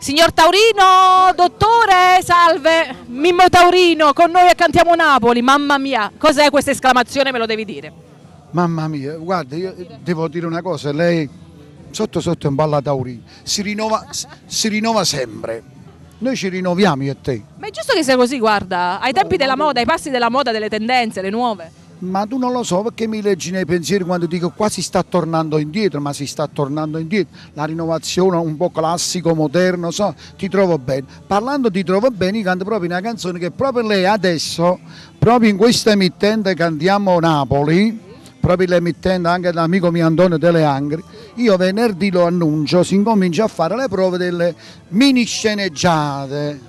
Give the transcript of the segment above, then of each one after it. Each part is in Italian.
Signor Taurino, dottore, salve, Mimmo Taurino, con noi a Cantiamo Napoli, mamma mia, cos'è questa esclamazione, me lo devi dire? Mamma mia, guarda, io devo dire una cosa, lei sotto sotto è un balla Taurino, si rinnova sempre, noi ci rinnoviamo io e te. Ma è giusto che sia così, guarda, ai tempi della moda, ai passi della moda, delle tendenze, le nuove. Ma tu non lo so perché mi leggi nei pensieri quando dico qua si sta tornando indietro, ma si sta tornando indietro. La rinnovazione un po' classico, moderno, so, ti trovo bene. Parlando ti trovo bene, io canto proprio una canzone che proprio lei adesso, proprio in questa emittente Cantiamo Napoli, proprio l'emittente anche dell'amico mio Antonio Delle Angri, io venerdì lo annuncio, si incomincia a fare le prove delle mini sceneggiate.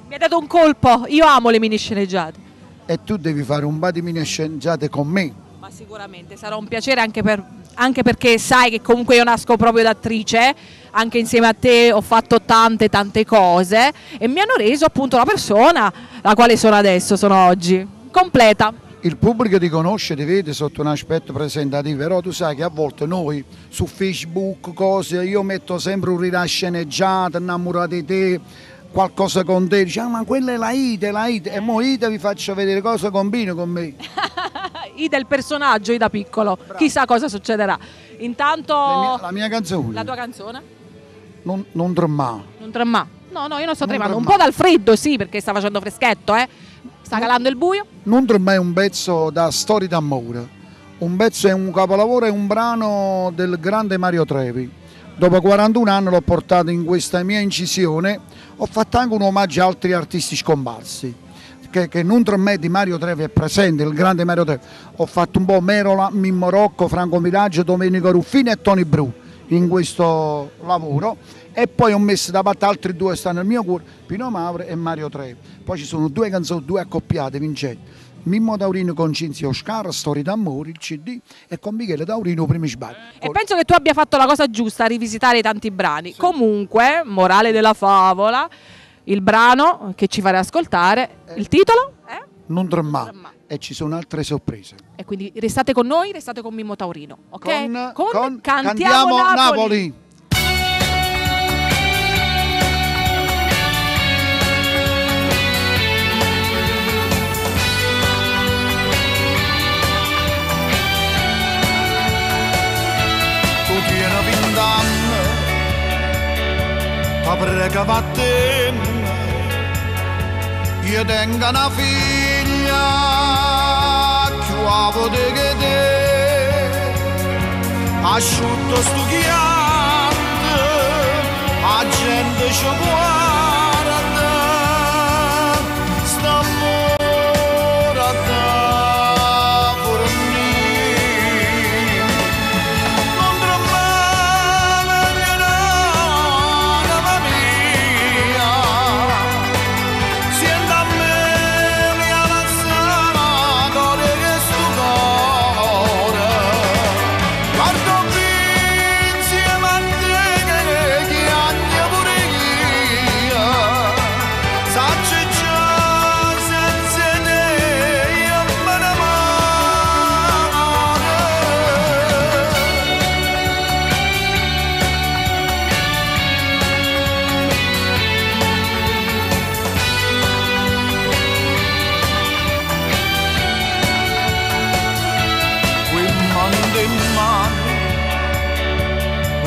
Mi ha dato un colpo, io amo le mini sceneggiate. E tu devi fare un po' di mini sceneggiate con me. Ma sicuramente sarà un piacere anche perché sai che comunque io nasco proprio da attrice, anche insieme a te ho fatto tante cose e mi hanno reso appunto la persona la quale sono adesso, sono oggi, completa. Il pubblico ti conosce, ti vede sotto un aspetto presentativo, però tu sai che a volte noi su Facebook, cose, io metto sempre un rinasceneggiato, innamorato di te, qualcosa con te, dici, ma quella è la Ida, e mo Ida vi faccio vedere cosa combina con me. Ida è il personaggio, Ida piccolo, bravo. Chissà cosa succederà. Intanto... La mia canzone. La tua canzone? Non tremà. Non tremà? No, io non sto tremando, un po' dal freddo sì, perché sta facendo freschetto, sta calando il buio. Non tremà è un pezzo da storia d'amore, un pezzo è un capolavoro, è un brano del grande Mario Trevi. Dopo 41 anni l'ho portato in questa mia incisione, ho fatto anche un omaggio a altri artisti scomparsi, che non tra me di Mario Trevi è presente, il grande Mario Trevi. Ho fatto un po' Merola, Mimmo Rocco, Franco Miraggio, Domenico Ruffini e Tony Bru in questo lavoro, e poi ho messo da parte altri due che stanno nel mio cuore, Pino Mauro e Mario Trevi. Poi ci sono due canzoni, due accoppiate vincenti. Mimmo Taurino con Cinzia Oscar, Storia d'amore, il CD, e con Michele Taurino, Primi Sbagli. E penso che tu abbia fatto la cosa giusta a rivisitare tanti brani. Sì. Comunque, morale della favola, il brano che ci farà ascoltare, il titolo è? Non tremà. E ci sono altre sorprese. E quindi restate con noi, restate con Mimmo Taurino, ok? Con Cantiamo Napoli. Ma prega vatten, io tengo una figlia più avode che te, asciutto stu chiante, a gente ci guarda, sta amore da fornire, non tremare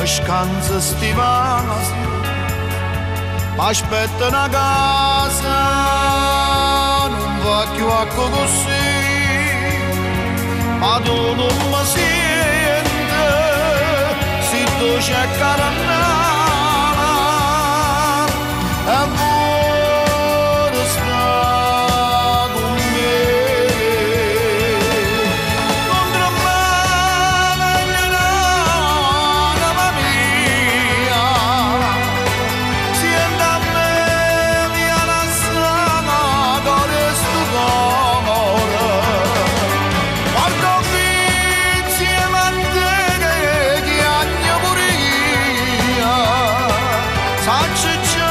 scansa stivana, aspetta una casa, non va più a così, ma tu non mi senti, se tu c'è carannala, e vuoi stare con me. Non tremare, mamma mia, siente a me, mia lassana, con sto cuore. Guardo qui insieme a te che agno pure io, sacci già.